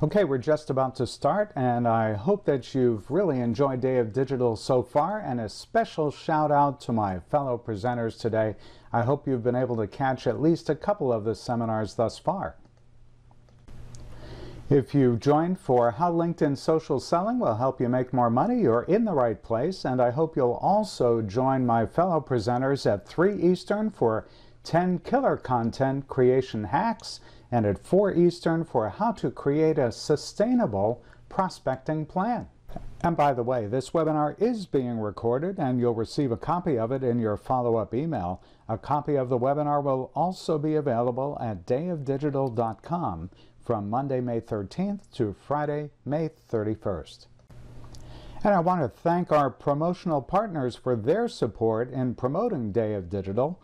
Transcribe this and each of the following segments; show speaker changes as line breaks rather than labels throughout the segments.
Okay, we're just about to start, and I hope that you've really enjoyed Day of Digital so far, and a special shout out to my fellow presenters today. I hope you've been able to catch at least a couple of the seminars thus far. If you've joined for How LinkedIn Social Selling Will Help You Make More Money, you're in the right place, and I hope you'll also join my fellow presenters at 3 Eastern for 10 Killer Content Creation Hacks, and at 4 Eastern for how to create a sustainable prospecting plan. And by the way, this webinar is being recorded and you'll receive a copy of it in your follow-up email. A copy of the webinar will also be available at dayofdigital.com from Monday, May 13th to Friday, May 31st. And I want to thank our promotional partners for their support in promoting Day of Digital.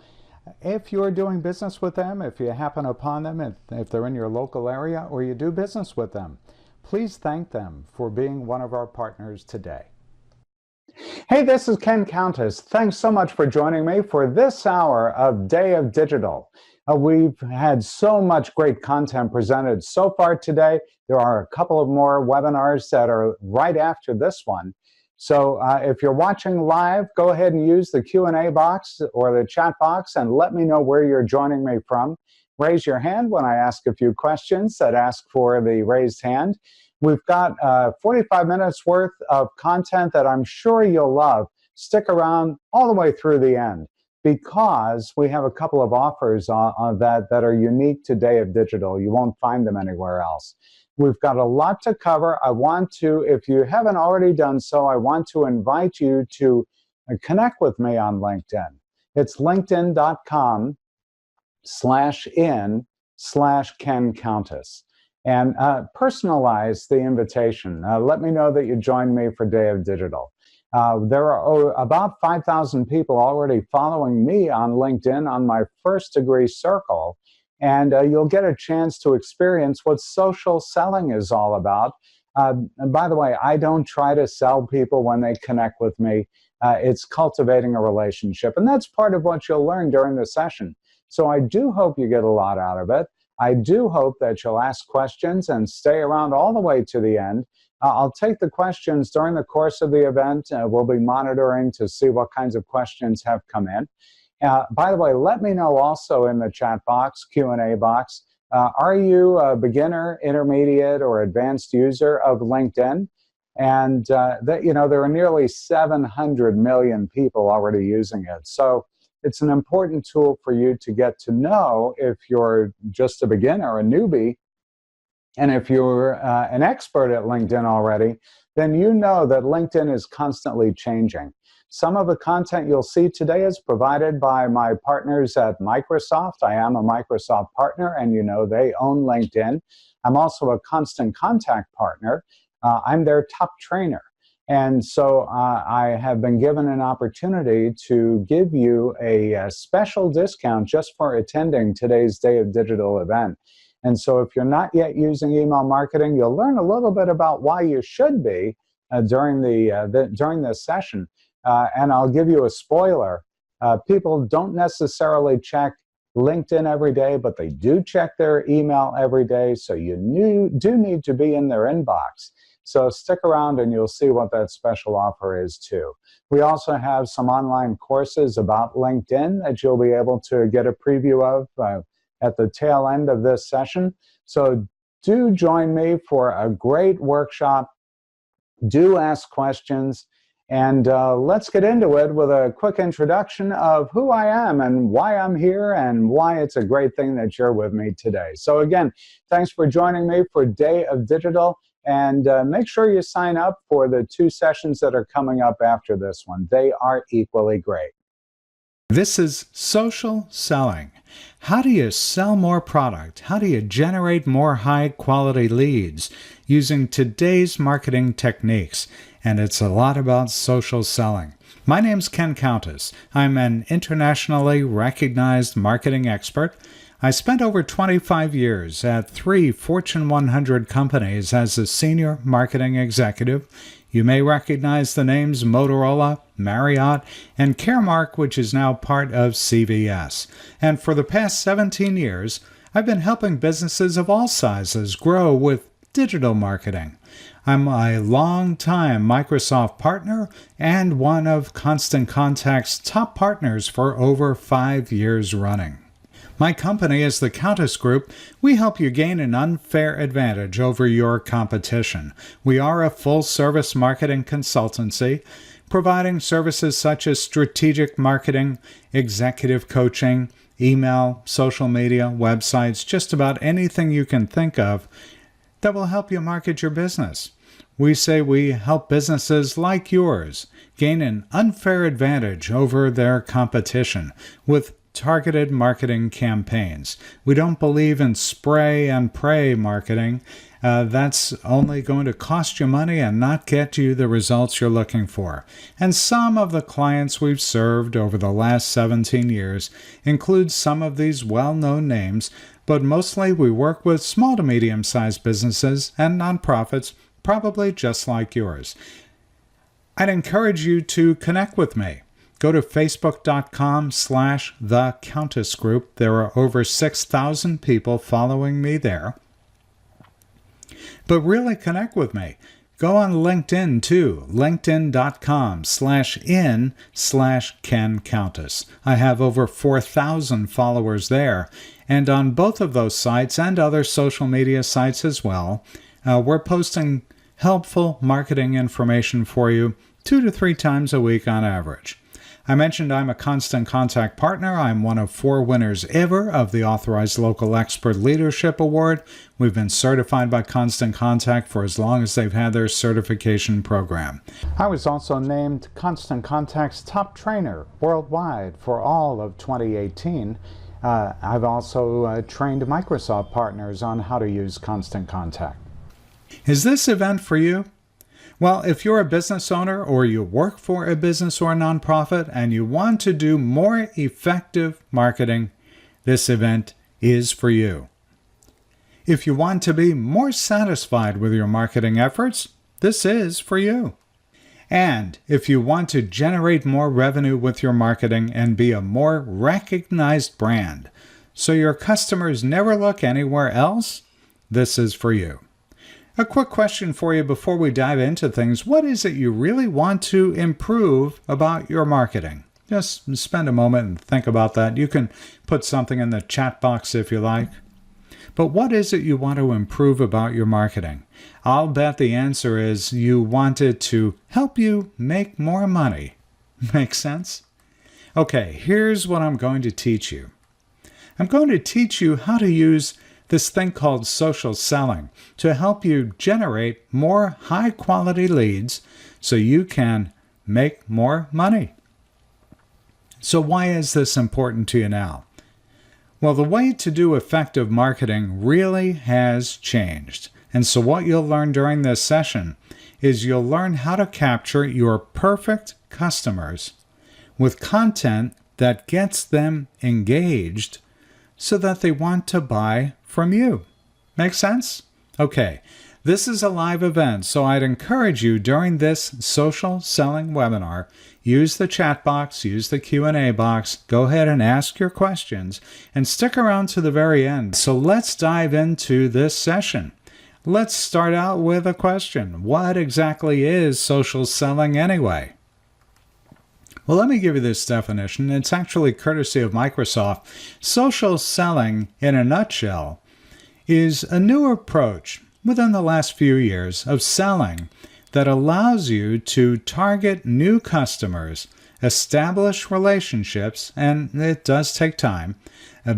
If you're doing business with them, if you happen upon them, if they're in your local area or you do business with them, please thank them for being one of our partners today. Hey, this is Ken Countess. Thanks so much for joining me for this hour of Day of Digital. We've had so much great content presented so far today. There are a couple of more webinars that are right after this one. So if you're watching live, go ahead and use the Q&A box or the chat box and let me know where you're joining me from. Raise your hand when I ask a few questions that ask for the raised hand. We've got 45 minutes worth of content that I'm sure you'll love. Stick around all the way through the end because we have a couple of offers on that are unique to Day of Digital. You won't find them anywhere else. We've got a lot to cover. I want to, if you haven't already done so, I want to invite you to connect with me on LinkedIn. It's linkedin.com/in/Ken Countess. And personalize the invitation. Let me know that you joined me for Day of Digital. There are about 5,000 people already following me on LinkedIn on my first degree circle. And you'll get a chance to experience what social selling is all about. And by the way, I don't try to sell people when they connect with me. It's cultivating a relationship. And that's part of what you'll learn during the session. So I do hope you get a lot out of it. I do hope that you'll ask questions and stay around all the way to the end. I'll take the questions during the course of the event. We'll be monitoring to see what kinds of questions have come in. By the way, let me know also in the chat box, Q&A box, are you a beginner, intermediate, or advanced user of LinkedIn? And there are nearly 700 million people already using it. So it's an important tool for you to get to know if you're just a beginner, a newbie. And if you're an expert at LinkedIn already, then you know that LinkedIn is constantly changing. Some of the content you'll see today is provided by my partners at Microsoft. I am a Microsoft partner, and you know they own LinkedIn. I'm also a Constant Contact partner. I'm their top trainer. And so I have been given an opportunity to give you a special discount just for attending today's Day of Digital event. And so if you're not yet using email marketing, you'll learn a little bit about why you should be during this session. And I'll give you a spoiler. People don't necessarily check LinkedIn every day, but they do check their email every day. So you do need to be in their inbox. So stick around and you'll see what that special offer is too. We also have some online courses about LinkedIn that you'll be able to get a preview of at the tail end of this session. So do join me for a great workshop. Do ask questions. And let's get into it with a quick introduction of who I am and why I'm here and why it's a great thing that you're with me today. So again, thanks for joining me for Day of Digital. And make sure you sign up for the 2 sessions that are coming up after this one. They are equally great. This is social selling. How do you sell more product? How do you generate more high-quality leads using today's marketing techniques? And it's a lot about social selling. My name's Ken Countess. I'm an internationally recognized marketing expert. I spent over 25 years at 3 Fortune 100 companies as a senior marketing executive. You may recognize the names Motorola, Marriott, and Caremark, which is now part of CVS. And for the past 17 years, I've been helping businesses of all sizes grow with
digital marketing. I'm a long-time Microsoft partner and one of Constant Contact's top partners for over 5 years running. My company is the Countess Group. We help you gain an unfair advantage over your competition. We are a full-service marketing consultancy, providing services such as strategic marketing, executive coaching, email, social media, websites, just about anything you can think of that will help you market your business. We say we help businesses like yours gain an unfair advantage over their competition with targeted marketing campaigns. We don't believe in spray and pray marketing. That's only going to cost you money and not get you the results you're looking for. And some of the clients we've served over the last 17 years include some of these well-known names, but mostly we work with small to medium-sized businesses and nonprofits, probably just like yours. I'd encourage you to connect with me. Go to facebook.com/The Countess Group. There are over 6,000 people following me there. But really connect with me. Go on LinkedIn too, linkedin.com/in/Ken Countess. I have over 4,000 followers there. And on both of those sites and other social media sites as well, we're posting helpful marketing information for you 2 to 3 times a week on average. I mentioned I'm a Constant Contact partner. I'm one of 4 winners ever of the Authorized Local Expert Leadership Award. We've been certified by Constant Contact for as long as they've had their certification program. I was also named Constant Contact's top trainer worldwide for all of 2018. I've also trained Microsoft partners on how to use Constant Contact. Is this event for you? Well, if you're a business owner or you work for a business or a nonprofit and you want to do more effective marketing, this event is for you. If you want to be more satisfied with your marketing efforts, this is for you. And if you want to generate more revenue with your marketing and be a more recognized brand, so your customers never look anywhere else, this is for you. A quick question for you before we dive into things. What is it you really want to improve about your marketing? Just spend a moment and think about that. You can put something in the chat box if you like. But what is it you want to improve about your marketing? I'll bet the answer is you want it to help you make more money. Make sense? Okay, here's what I'm going to teach you. I'm going to teach you how to use this thing called social selling to help you generate more high-quality leads so you can make more money. So why is this important to you now? Well, the way to do effective marketing really has changed. And so what you'll learn during this session is you'll learn how to capture your perfect customers with content that gets them engaged so that they want to buy from you. Make sense? Okay, this is a live event, so I'd encourage you during this social selling webinar, use the chat box, use the Q&A box, go ahead and ask your questions, and stick around to the very end. So let's dive into this session. Let's start out with a question. What exactly is social selling anyway? Well, let me give you this definition. It's actually courtesy of Microsoft. Social selling, in a nutshell, is a new approach within the last few years of selling that allows you to target new customers, establish relationships, and it does take time,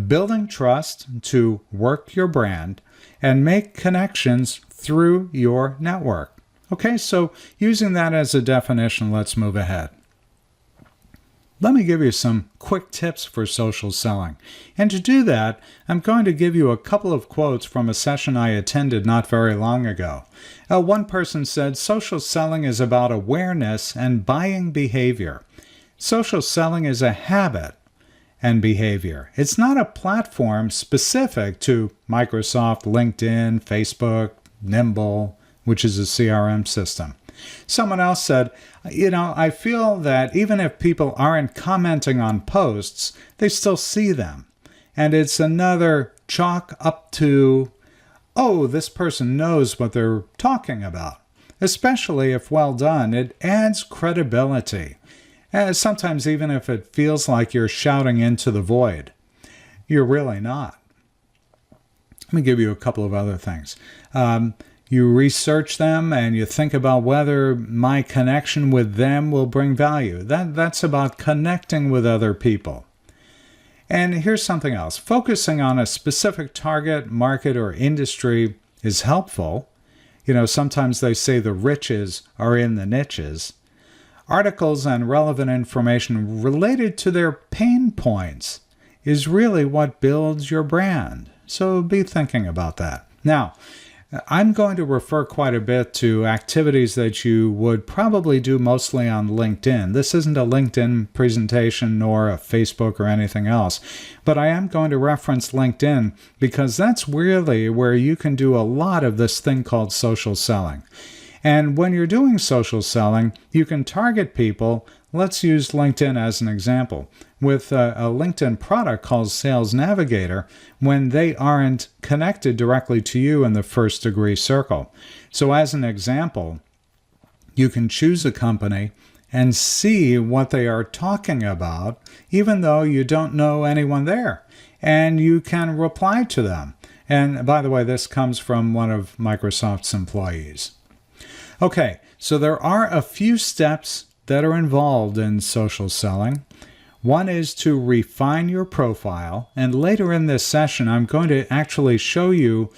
building trust to work your brand, and make connections through your network. Okay, so using that as a definition, let's move ahead. Let me give you some quick tips for social selling. And to do that, I'm going to give you a couple of quotes from a session I attended not very long ago. One person said, social selling is about awareness and buying behavior. Social selling is a habit and behavior. It's not a platform specific to Microsoft, LinkedIn, Facebook, Nimble, which is a CRM system. Someone else said, I feel that even if people aren't commenting on posts, they still see them. And it's another chalk up to oh, this person knows what they're talking about. Especially if well done, it adds credibility. Sometimes even if it feels like you're shouting into the void, you're really not. Let me give you a couple of other things. You research them and you think about whether my connection with them will bring value. That's about connecting with other people. And here's something else. Focusing on a specific target, market, or industry is helpful. Sometimes they say the riches are in the niches. Articles and relevant information related to their pain points is really what builds your brand. So be thinking about that. Now, I'm going to refer quite a bit to activities that you would probably do mostly on LinkedIn. This isn't a LinkedIn presentation nor a Facebook or anything else, but I am going to reference LinkedIn because that's really where you can do a lot of this thing called social selling. And when you're doing social selling, you can target people. Let's use LinkedIn as an example. With a LinkedIn product called Sales Navigator, when they aren't connected directly to you in the first degree circle. So as an example, you can choose a company and see what they are talking about, even though you don't know anyone there. And you can reply to them. And by the way, this comes from one of Microsoft's employees. Okay, so there are a few steps that are involved in social selling. One is to refine your profile, and later in this session, I'm going to actually show you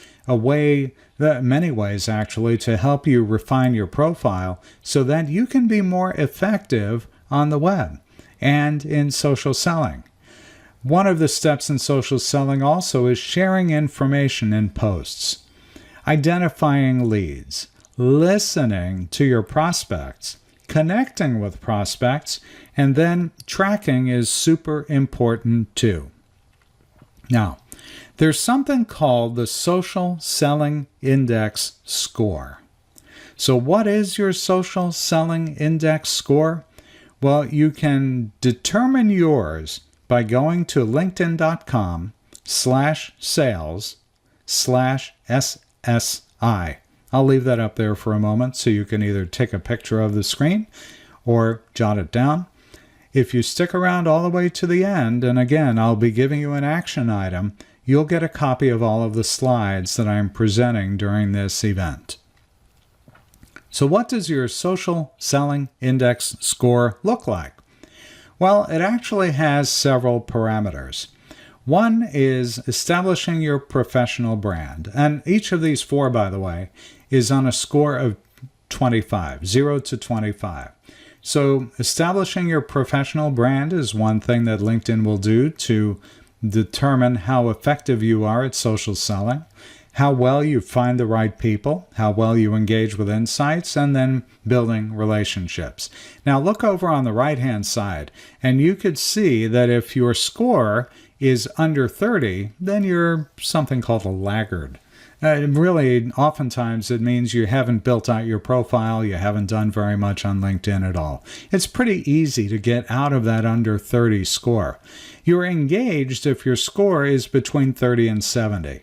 many ways actually, to help you refine your profile so that you can be more effective on the web and in social selling. One of the steps in social selling also is sharing information in posts, identifying leads, listening to your prospects, connecting with prospects, and then tracking is super important too. Now, there's something called the Social Selling Index score. So what is your Social Selling Index score? Well, you can determine yours by going to linkedin.com/sales/SSI. I'll leave that up there for a moment so you can either take a picture of the screen or jot it down. If you stick around all the way to the end, and again, I'll be giving you an action item, you'll get a copy of all of the slides that I'm presenting during this event. So what does your Social Selling Index score look like? Well, it actually has several parameters. One is establishing your professional brand. And each of these four, by the way, is on a score of 25, 0 to 25. So establishing your professional brand is one thing that LinkedIn will do to determine how effective you are at social selling, how well you find the right people, how well you engage with insights, and then building relationships. Now look over on the right-hand side, and you could see that if your score is under 30, then you're something called a laggard. Really, oftentimes it means you haven't built out your profile, you haven't done very much on LinkedIn at all. It's pretty easy to get out of that under 30 score. You're engaged if your score is between 30 and 70.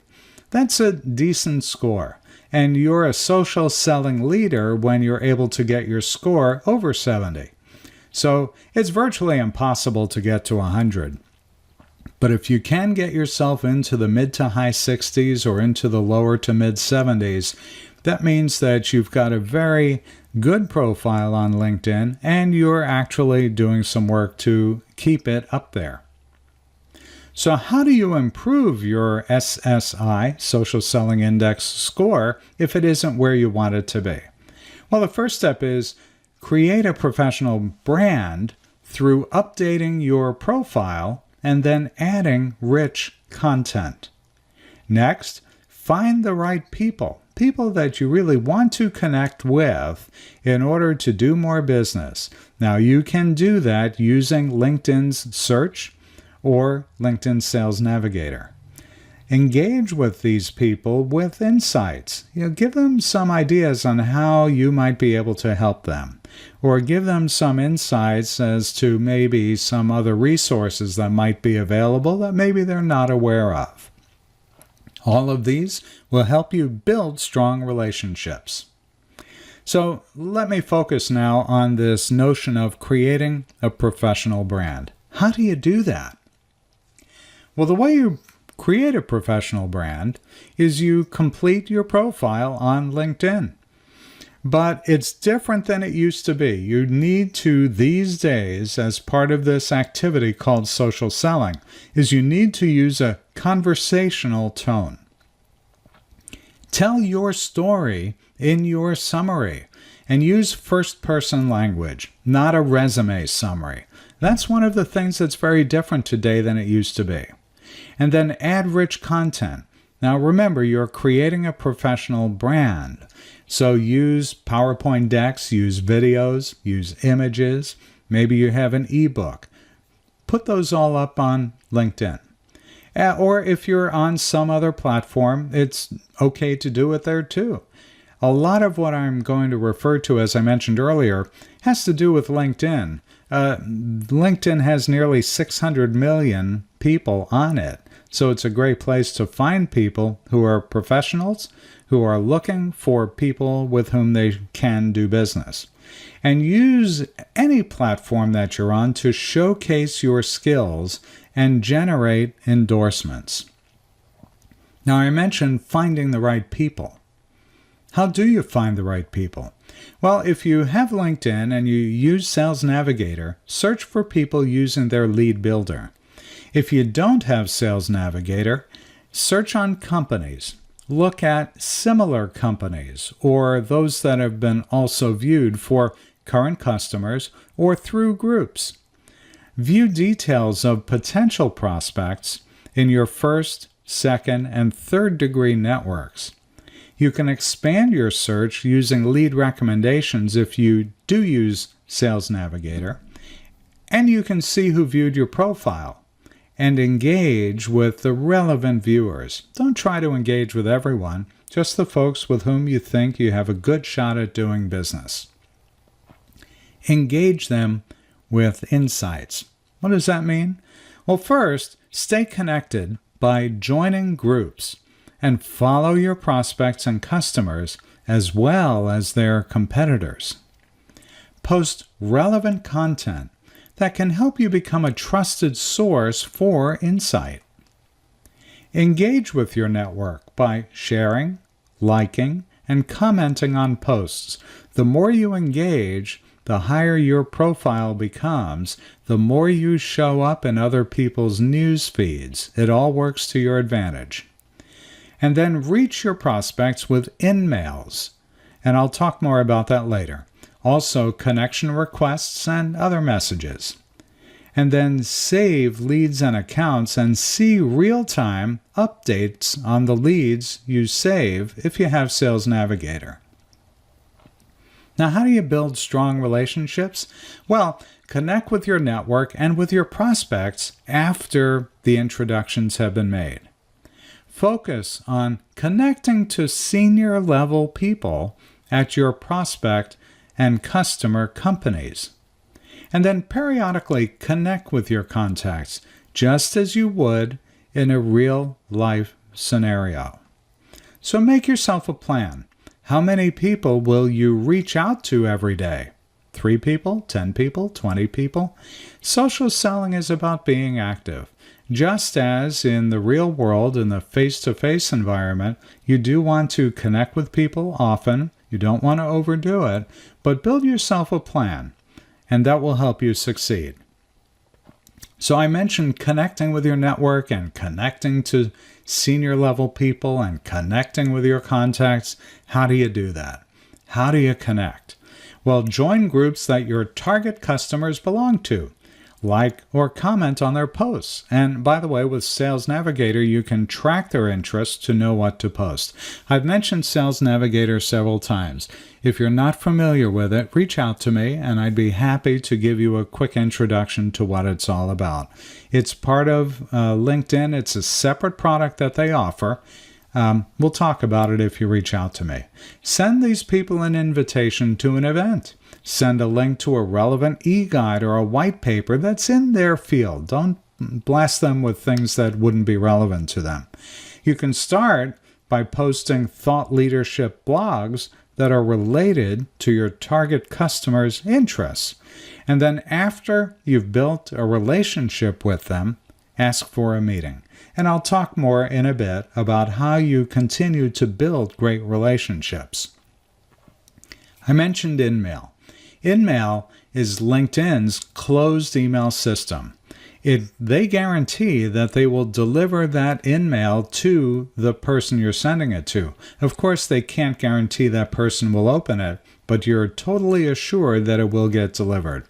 That's a decent score. And you're a social selling leader when you're able to get your score over 70. So it's virtually impossible to get to 100. But if you can get yourself into the mid to high 60s or into the lower to mid 70s, that means that you've got a very good profile on LinkedIn and you're actually doing some work to keep it up there. So how do you improve your SSI, Social Selling Index score, if it isn't where you want it to be? Well, the first step is create a professional brand through updating your profile and then adding rich content. Next, find the right people that you really want to connect with in order to do more business. Now, you can do that using LinkedIn's search or LinkedIn Sales Navigator. Engage with these people with insights. Give them some ideas on how you might be able to help them, or give them some insights as to maybe some other resources that might be available that maybe they're not aware of. All of these will help you build strong relationships. So let me focus now on this notion of creating a professional brand. How do you do that? Well, the way you create a professional brand is you complete your profile on LinkedIn. But it's different than it used to be. You need to, these days, as part of this activity called social selling, is you need to use a conversational tone. Tell your story in your summary and use first-person language, not a resume summary. That's one of the things that's very different today than it used to be. And then add rich content. Now remember, you're creating a professional brand. So use PowerPoint decks, use videos, use images. Maybe you have an ebook. Put those all up on LinkedIn. Or if you're on some other platform, it's okay to do it there too. A lot of what I'm going to refer to, as I mentioned earlier, has to do with LinkedIn. LinkedIn has nearly 600 million people on it. So it's a great place to find people who are professionals, who are looking for people with whom they can do business. And use any platform that you're on to showcase your skills and generate endorsements. Now, I mentioned finding the right people. How do you find the right people? Well, if you have LinkedIn and you use Sales Navigator, search for people using their lead builder. If you don't have Sales Navigator, search on companies. Look at similar companies or those that have been also viewed for current customers or through groups. View details of potential prospects in your first, second, and third degree networks. You can expand your search using lead recommendations if you do use Sales Navigator, and you can see who viewed your profile and engage with the relevant viewers. Don't try to engage with everyone, just the folks with whom you think you have a good shot at doing business. Engage them with insights. What does that mean? Well, first, stay connected by joining groups and follow your prospects and customers as well as their competitors. Post relevant content that can help you become a trusted source for insight. Engage with your network by sharing, liking, and commenting on posts. The more you engage, the higher your profile becomes, the more you show up in other people's news feeds. It all works to your advantage. And then reach your prospects with in-mails. And I'll talk more about that later. Also, connection requests and other messages. And then save leads and accounts and see real-time updates on the leads you save if you have Sales Navigator. Now, how do you build strong relationships? Well, connect with your network and with your prospects after the introductions have been made. Focus on connecting to senior level people at your prospect and customer companies. And then periodically connect with your contacts just as you would in a real life scenario. So make yourself a plan. How many people will you reach out to every day? 3 people, 10 people, 20 people? Social selling is about being active. Just as in the real world, in the face-to-face environment, you do want to connect with people often. You don't want to overdo it, but build yourself a plan, and that will help you succeed. So I mentioned connecting with your network and connecting to senior level people and connecting with your contacts. How do you do that? How do you connect? Well, join groups that your target customers belong to. Like or comment on their posts. And by the way, with Sales Navigator, you can track their interests to know what to post. I've mentioned Sales Navigator several times. If you're not familiar with it, reach out to me and I'd be happy to give you a quick introduction to what it's all about. It's part of LinkedIn. It's a separate product that they offer. We'll talk about it if you reach out to me. Send these people an invitation to an event. Send a link to a relevant e-guide or a white paper that's in their field. Don't blast them with things that wouldn't be relevant to them. You can start by posting thought leadership blogs that are related to your target customer's interests. And then after you've built a relationship with them, ask for a meeting. And I'll talk more in a bit about how you continue to build great relationships. I mentioned InMail. InMail is LinkedIn's closed email system. They guarantee that they will deliver that InMail to the person you're sending it to. Of course, they can't guarantee that person will open it, but you're totally assured that it will get delivered.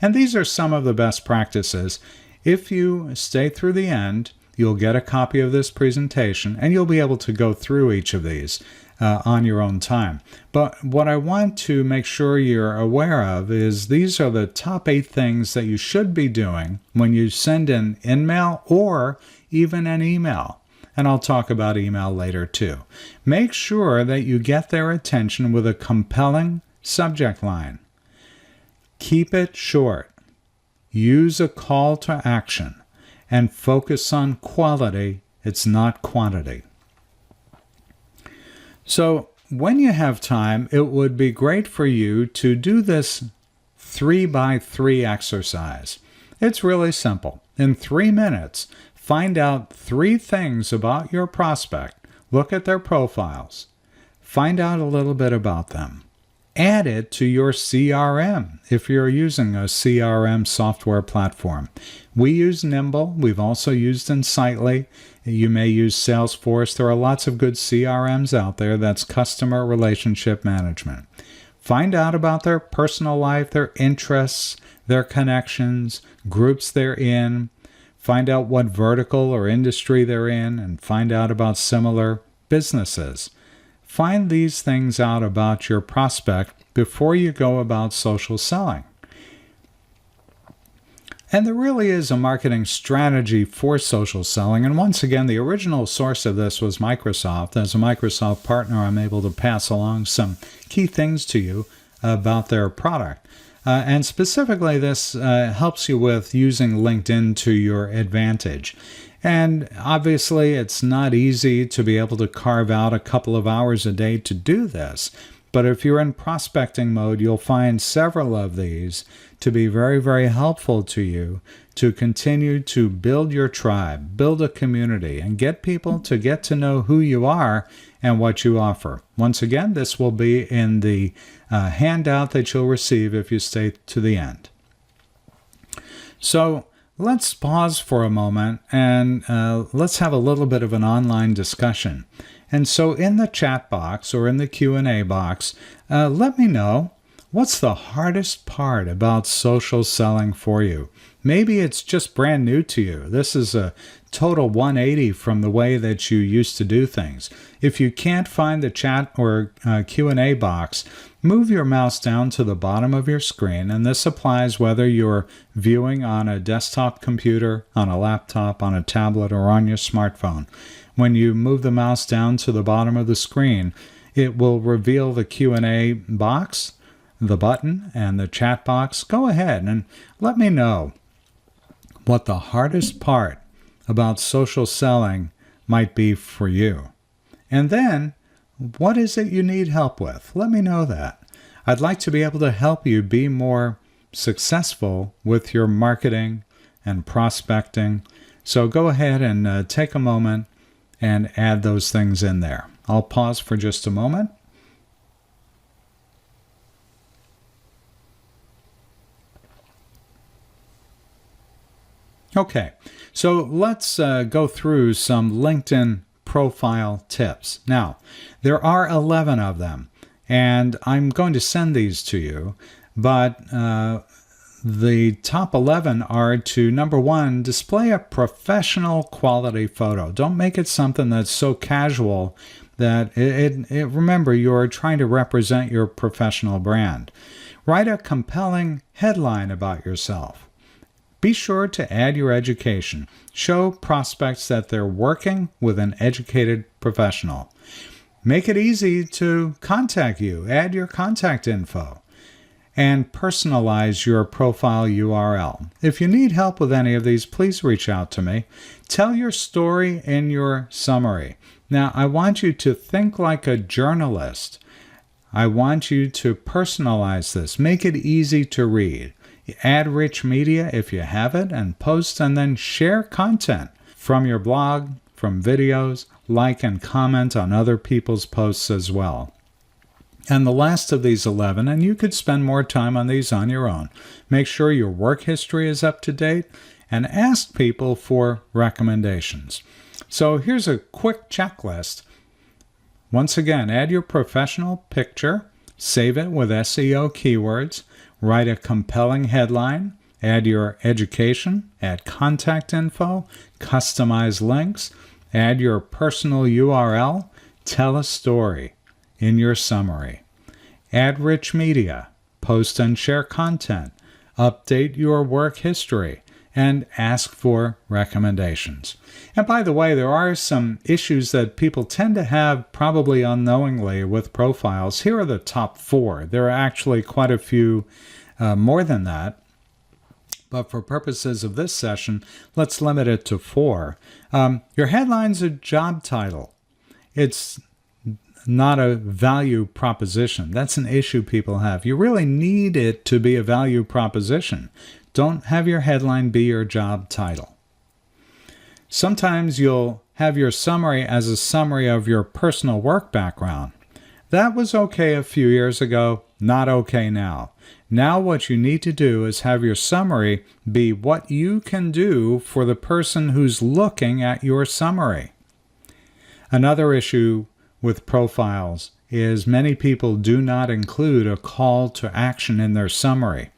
And these are some of the best practices. If you stay through the end, you'll get a copy of this presentation, and you'll be able to go through each of these on your own time. But what I want to make sure you're aware of is these are the top 8 things that you should be doing when you send an InMail or even an email. And I'll talk about email later too. Make sure that you get their attention with a compelling subject line. Keep it short. Use a call to action. And focus on quality. It's not quantity. So when you have time, it would be great for you to do this 3x3 exercise. It's really simple. In 3 minutes, find out 3 things about your prospect. Look at their profiles. Find out a little bit about them. Add it to your CRM if you're using a CRM software platform. We use Nimble. We've also used Insightly. You may use Salesforce. There are lots of good CRMs out there. That's customer relationship management. Find out about their personal life, their interests, their connections, groups they're in. Find out what vertical or industry they're in, and find out about similar businesses. Find these things out about your prospect before you go about social selling. And there really is a marketing strategy for social selling. And once again, the original source of this was Microsoft. As a Microsoft partner, I'm able to pass along some key things to you about their product. And specifically, this helps you with using LinkedIn to your advantage. And obviously, it's not easy to be able to carve out a couple of hours a day to do this. But if you're in prospecting mode, you'll find several of these to be very, very helpful to you to continue to build your tribe, build a community, and get people to get to know who you are and what you offer. Once again, this will be in the handout that you'll receive if you stay to the end. So let's pause for a moment and let's have a little bit of an online discussion. And so in the chat box or in the Q&A box, let me know what's the hardest part about social selling for you. Maybe it's just brand new to you. This is a total 180 from the way that you used to do things. If you can't find the chat or Q&A box, move your mouse down to the bottom of your screen, and this applies whether you're viewing on a desktop computer, on a laptop, on a tablet, or on your smartphone. When you move the mouse down to the bottom of the screen, it will reveal the Q&A box, the button, and the chat box. Go ahead and let me know what the hardest part about social selling might be for you. And then, what is it you need help with? Let me know that. I'd like to be able to help you be more successful with your marketing and prospecting. So go ahead and take a moment and add those things in there. I'll pause for just a moment. Okay, so let's go through some LinkedIn profile tips. Now, there are 11 of them, and I'm going to send these to you, but the top 11 are to, number 1, display a professional quality photo. Don't make it something that's so casual that remember, you're trying to represent your professional brand. Write a compelling headline about yourself. Be sure to add your education. Show prospects that they're working with an educated professional. Make it easy to contact you. Add your contact info. and personalize your profile URL. If you need help with any of these, please reach out to me. Tell your story in your summary. Now, I want you to think like a journalist. I want you to personalize this. Make it easy to read. Add rich media if you have it, and post and then share content from your blog, from videos, like and comment on other people's posts as well. And the last of these 11, and you could spend more time on these on your own, make sure your work history is up to date and ask people for recommendations. So here's a quick checklist. Once again, add your professional picture, save it with SEO keywords, write a compelling headline, add your education, add contact info, customize links, add your personal URL, tell a story in your summary. Add rich media, post and share content, update your work history, and ask for recommendations. And by the way, there are some issues that people tend to have probably unknowingly with profiles. Here are the top 4. There are actually quite a few more than that. But for purposes of this session, let's limit it to 4. Your headline's a job title. It's not a value proposition. That's an issue people have. You really need it to be a value proposition. Don't have your headline be your job title. Sometimes you'll have your summary as a summary of your personal work background. That was okay a few years ago, not okay now. Now what you need to do is have your summary be what you can do for the person who's looking at your summary. Another issue with profiles is many people do not include a call to action in their summary.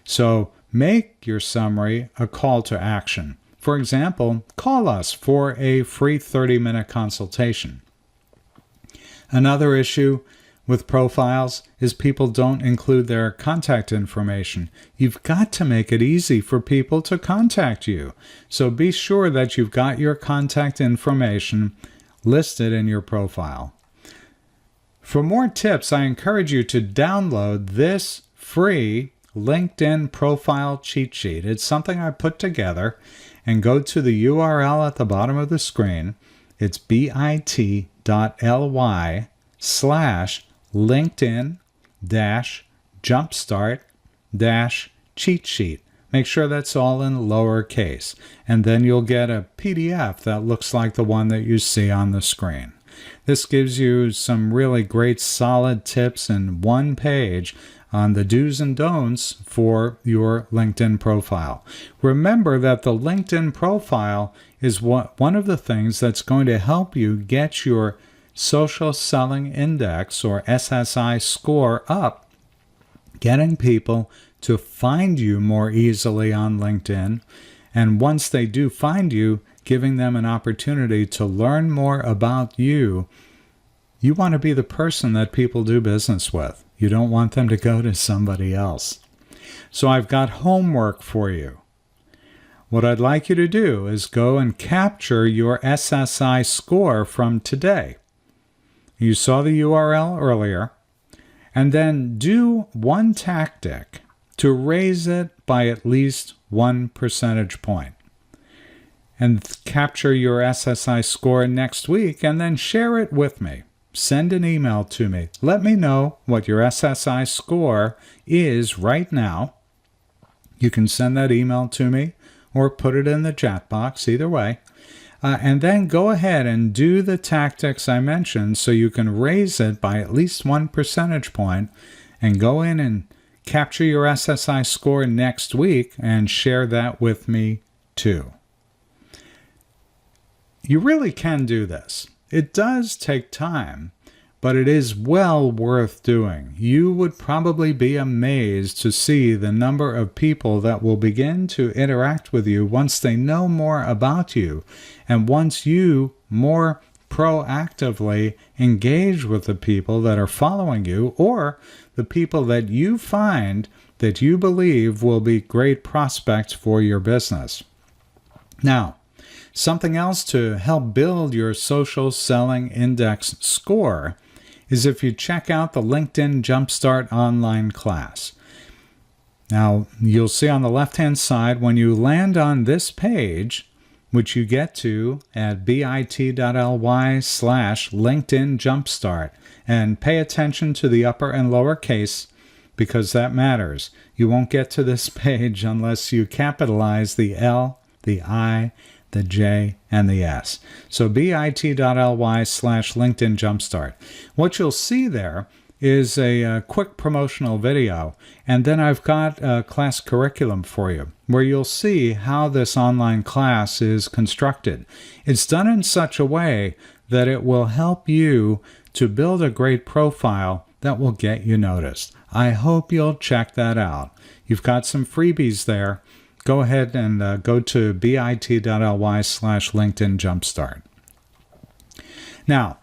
So make your summary a call to action. For example, call us for a free 30-minute consultation. Another issue with profiles is people don't include their contact information. You've got to make it easy for people to contact you. So be sure that you've got your contact information listed in your profile. For more tips, I encourage you to download this free LinkedIn profile cheat sheet. It's something I put together, and go to the URL at the bottom of the screen. It's bit.ly/LinkedIn-jumpstart-cheat sheet. Make sure that's all in lowercase, and then you'll get a PDF that looks like the one that you see on the screen. This gives you some really great solid tips in one page on the do's and don'ts for your LinkedIn profile. Remember that the LinkedIn profile is one of the things that's going to help you get your Social Selling Index, or SSI score, up, getting people to find you more easily on LinkedIn, and once they do find you, giving them an opportunity to learn more about you. You want to be the person that people do business with. You don't want them to go to somebody else. So I've got homework for you. What I'd like you to do is go and capture your SSI score from today. You saw the URL earlier. And then do one tactic to raise it by at least 1 percentage point. And capture your SSI score next week, and then share it with me. Send an email to me. Let me know what your SSI score is right now. You can send that email to me or put it in the chat box, either way. And then go ahead and do the tactics I mentioned so you can raise it by at least 1 percentage point, and go in and capture your SSI score next week and share that with me too. You really can do this. It does take time, but it is well worth doing. You would probably be amazed to see the number of people that will begin to interact with you once they know more about you, and once you more proactively engage with the people that are following you, or the people that you find that you believe will be great prospects for your business. Now, something else to help build your Social Selling Index score is if you check out the LinkedIn Jumpstart online class. Now, you'll see on the left-hand side when you land on this page, which you get to at bit.ly/LinkedIn Jumpstart. And pay attention to the upper and lower case because that matters. You won't get to this page unless you capitalize the L, the I, the J, and the S. So bit.ly/LinkedIn Jumpstart. What you'll see there is a quick promotional video, and then I've got a class curriculum for you where you'll see how this online class is constructed. It's done in such a way that it will help you to build a great profile that will get you noticed. I hope you'll check that out. You've got some freebies there. Go ahead and go to bit.ly/LinkedIn Jumpstart. Now,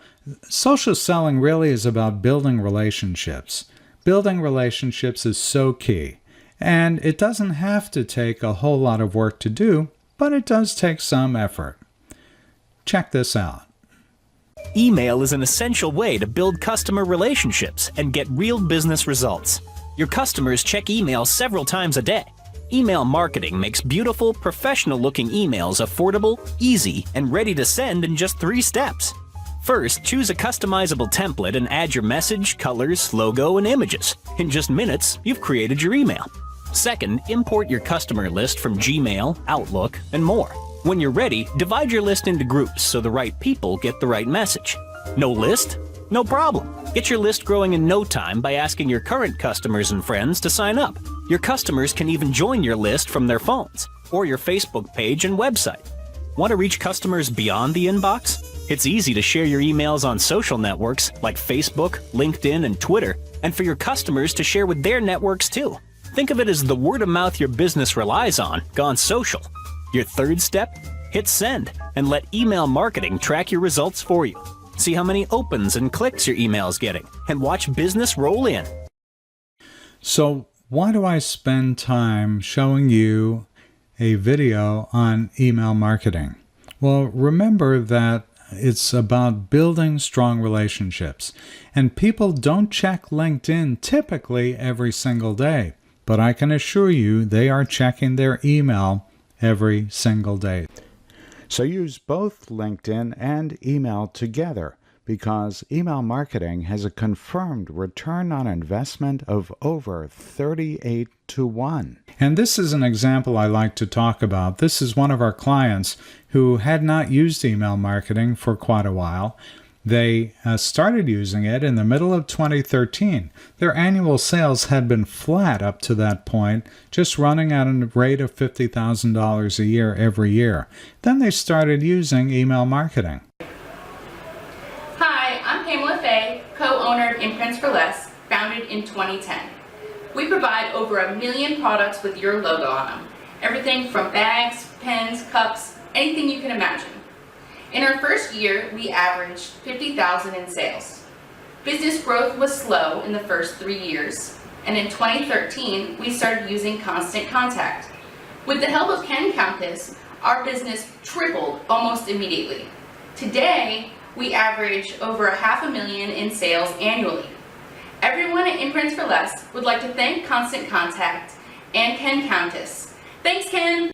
social selling really is about building relationships. Building relationships is so key. And it doesn't have to take a whole lot of work to do, but it does take some effort. Check this out.
Email is an essential way to build customer relationships and get real business results. Your customers check email several times a day. Email marketing makes beautiful, professional-looking emails affordable, easy, and ready to send in just 3 steps. First, choose a customizable template and add your message, colors, logo, and images. In just minutes, you've created your email. Second, import your customer list from Gmail, Outlook, and more. When you're ready, divide your list into groups so the right people get the right message. No list? No problem. Get your list growing in no time by asking your current customers and friends to sign up. Your customers can even join your list from their phones or your Facebook page and website. Want to reach customers beyond the inbox? It's easy to share your emails on social networks like Facebook, LinkedIn, and Twitter, and for your customers to share with their networks too. Think of it as the word of mouth your business relies on gone social. Your third step? Hit send and let email marketing track your results for you. See how many opens and clicks your email's getting and watch business roll in.
So why do I spend time showing you a video on email marketing? Well, remember that it's about building strong relationships. And people don't check LinkedIn typically every single day. But I can assure you they are checking their email every single day. So use both LinkedIn and email together because email marketing has a confirmed return on investment of over 38 to 1. And this is an example I like to talk about. This is one of our clients who had not used email marketing for quite a while. They started using it in the middle of 2013. Their annual sales had been flat up to that point, just running at a rate of $50,000 a year every year. Then they started using email marketing.
Hi, I'm Pamela Fay, co-owner of Imprints for Less, founded in 2010. We provide over 1 million products with your logo on them. Everything from bags, pens, cups, anything you can imagine. In our first year, we averaged $50,000 in sales. Business growth was slow in the first 3 years, and in 2013, we started using Constant Contact. With the help of Ken Countess, our business tripled almost immediately. Today, we average over $500,000 in sales annually. Everyone at Imprints for Less would like to thank Constant Contact and Ken Countess. Thanks, Ken!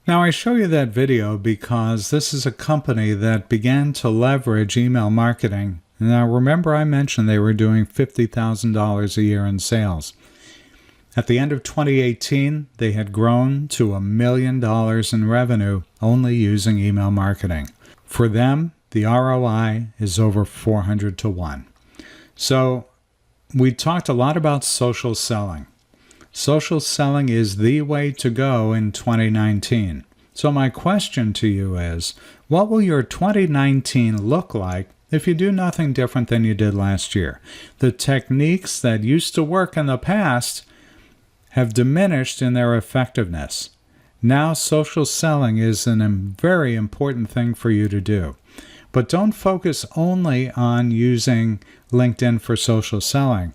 Now I show you that video because this is a company that began to leverage email marketing. Now remember I mentioned they were doing $50,000 a year in sales. At the end of 2018, they had grown to $1 million in revenue only using email marketing. For them, the ROI is over 400 to 1. So we talked a lot about social selling. Social selling is the way to go in 2019. So my question to you is, what will your 2019 look like if you do nothing different than you did last year? The techniques that used to work in the past have diminished in their effectiveness. Now social selling is a very important thing for you to do. But don't focus only on using LinkedIn for social selling.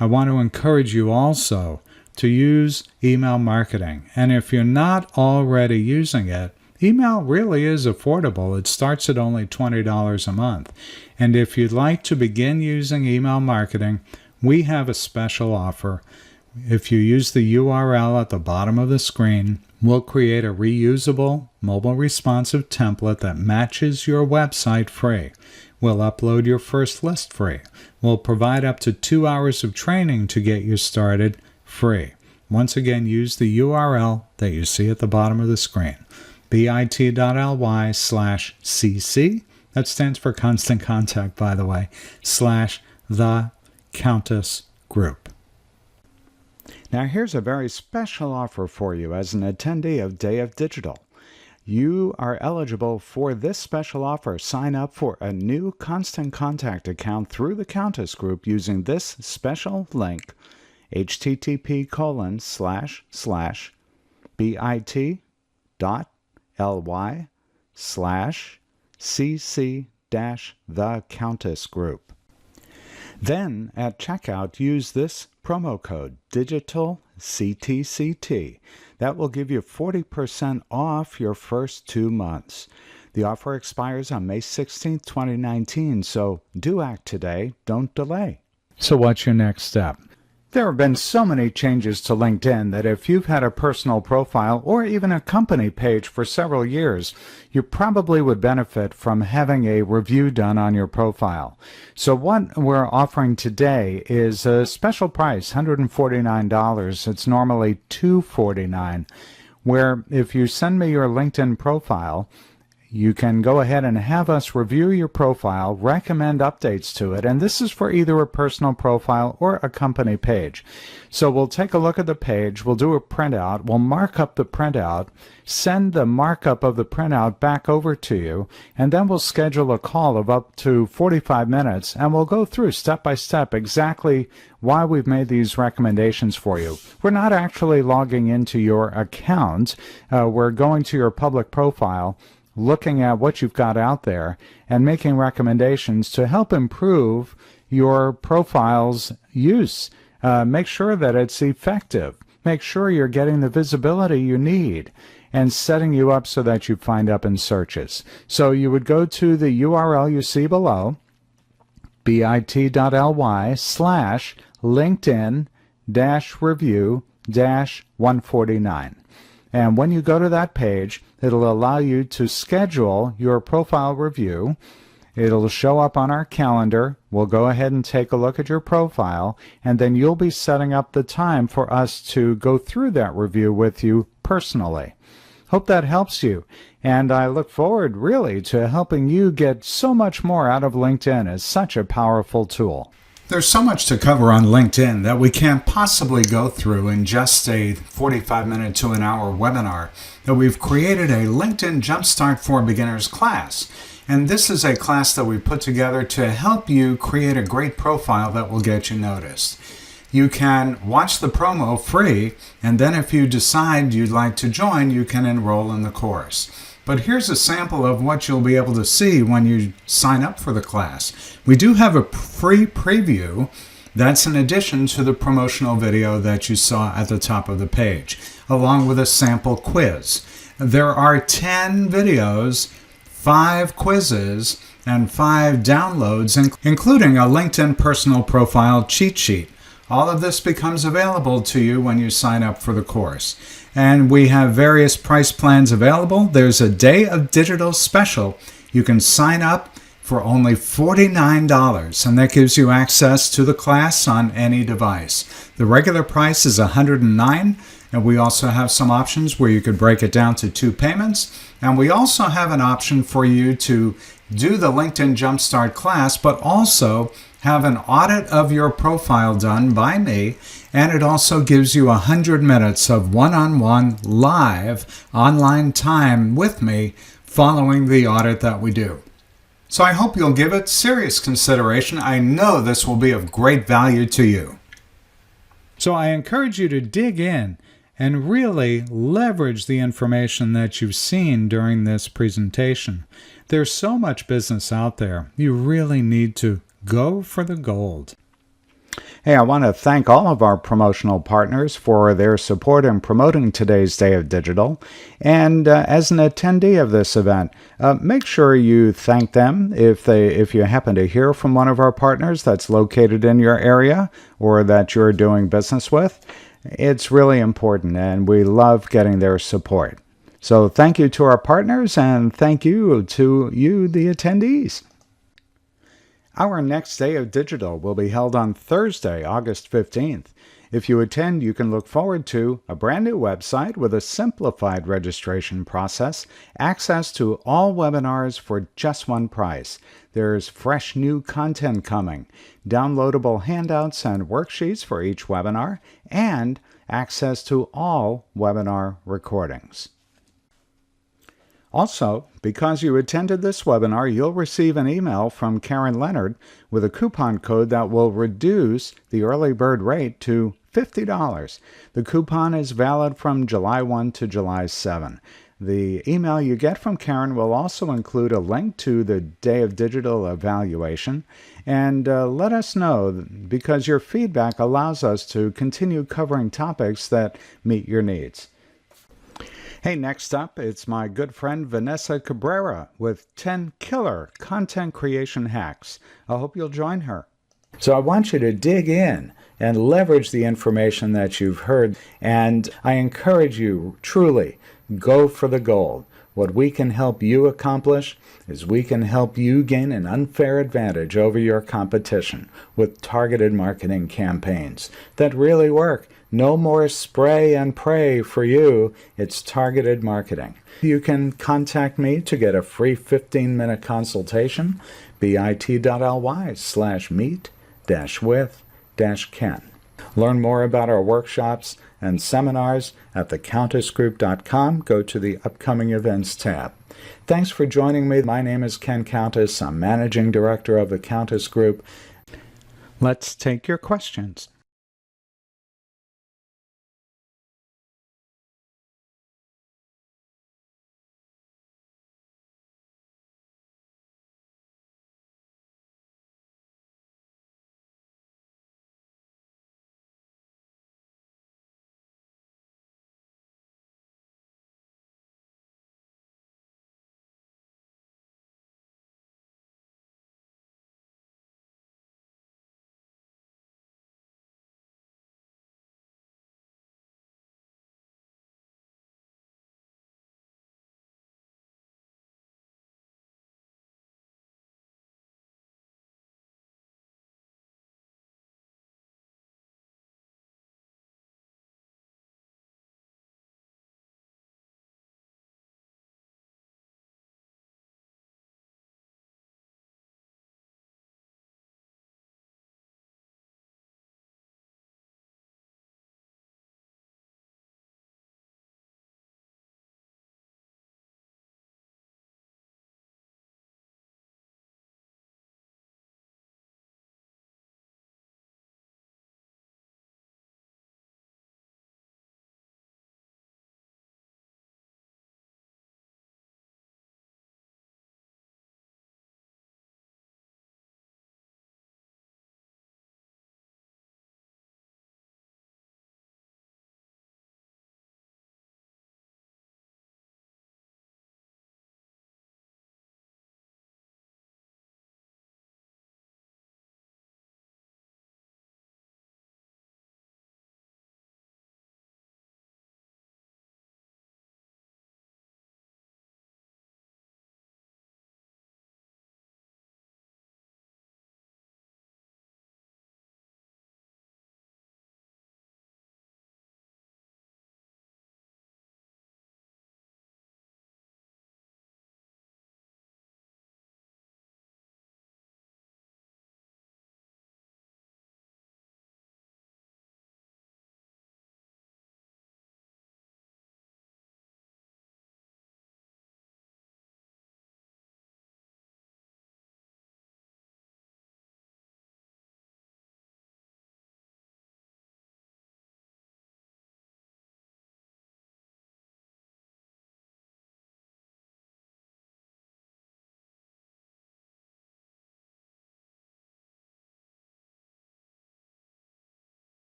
I want to encourage you also to use email marketing. And if you're not already using it, email really is affordable. It starts at only $20 a month. And if you'd like to begin using email marketing, we have a special offer. if you use the URL at the bottom of the screen, we'll create a reusable, mobile responsive template that matches your website free. We'll upload your first list free. We'll provide up to 2 hours of training to get you started free. Once again, use the URL that you see at the bottom of the screen, bit.ly/cc, that stands for Constant Contact, by the way, /the Countess Group. Now here's a very special offer for you as an attendee of Day of Digital. You are eligible for this special offer. Sign up for a new Constant Contact account through the Countess Group using this special link, http://bit.ly/cc-the Countess Group. Then, at checkout, use this promo code, DigitalCTCT. That will give you 40% off your first 2 months. The offer expires on May 16, 2019, so do act today. Don't delay. So what's your next step? There have been so many changes to LinkedIn that if you've had a personal profile or even a company page for several years, you probably would benefit from having a review done on your profile. So what we're offering today is a special price, $149. It's normally $249, where if you send me your LinkedIn profile, you can go ahead and have us review your profile, recommend updates to it, and this is for either a personal profile or a company page. So we'll take a look at the page, we'll do a printout, we'll mark up the printout, send the markup of the printout back over to you, and then we'll schedule a call of up to 45 minutes, and we'll go through step by step exactly why we've made these recommendations for you. We're not actually logging into your account. We're going to your public profile, looking at what you've got out there and making recommendations to help improve your profile's use. Make sure that it's effective. Make sure you're getting the visibility you need and setting you up so that you find up in searches. So you would go to the URL you see below, bit.ly/LinkedIn-review-149. And when you go to that page, it'll allow you to schedule your profile review. It'll show up on our calendar. We'll go ahead and take a look at your profile, and then you'll be setting up the time for us to go through that review with you personally. Hope that helps you, and I look forward really to helping you get so much more out of LinkedIn as such a powerful tool. There's so much to cover on LinkedIn that we can't possibly go through in just a 45-minute to an hour webinar. That we've created a LinkedIn Jumpstart for Beginners class. And this is a class that we put together to help you create a great profile that will get you noticed. You can watch the promo free, and then if you decide you'd like to join, you can enroll in the course. But here's a sample of what you'll be able to see when you sign up for the class. We do have a free preview that's in addition to the promotional video that you saw at the top of the page, along with a sample quiz. There are 10 videos, 5 quizzes, and 5 downloads, including a LinkedIn personal profile cheat sheet. All of this becomes available to you when you sign up for the course. And we have various price plans available. There's a Day of Digital special. You can sign up for only $49, and that gives you access to the class on any device. The regular price is $109, and we also have some options where you could break it down to 2 payments. And we also have an option for you to do the LinkedIn Jumpstart class, but also have an audit of your profile done by me, and it also gives you 100 minutes of one-on-one live online time with me following the audit that we do. So I hope you'll give it serious consideration. I know this will be of great value to you. So I encourage you to dig in and really leverage the information that you've seen during this presentation. There's so much business out there. You really need to go for the gold. Hey, I want to thank all of our promotional partners for their support in promoting today's Day of Digital. And as an attendee of this event, make sure you thank them if you happen to hear from one of our partners that's located in your area or that you're doing business with. It's really important, and we love getting their support. So thank you to our partners, and thank you to you, the attendees. Our next Day of Digital will be held on Thursday, August 15th. If you attend, you can look forward to a brand new website with a simplified registration process, access to all webinars for just one price. There's fresh new content coming, downloadable handouts and worksheets for each webinar, and access to all webinar recordings. Also, because you attended this webinar, you'll receive an email from Karen Leonard with a coupon code that will reduce the early bird rate to $50. The coupon is valid from July 1 to July 7. The email you get from Karen will also include a link to the Day of Digital evaluation. And let us know, because your feedback allows us to continue covering topics that meet your needs. Hey, next up, it's my good friend Vanessa Cabrera with 10 killer content creation hacks. I hope you'll join her. So I want you to dig in and leverage the information that you've heard. And I encourage you, truly, go for the gold. What we can help you accomplish is we can help you gain an unfair advantage over your competition with targeted marketing campaigns that really work. No more spray and pray for you. It's targeted marketing. You can contact me to get a free 15-minute consultation, bit.ly/meet-with-Ken. Learn more about our workshops and seminars at thecountessgroup.com. Go to the Upcoming Events tab. Thanks for joining me. My name is Ken Countess. I'm Managing Director of the Countess Group. Let's take your questions.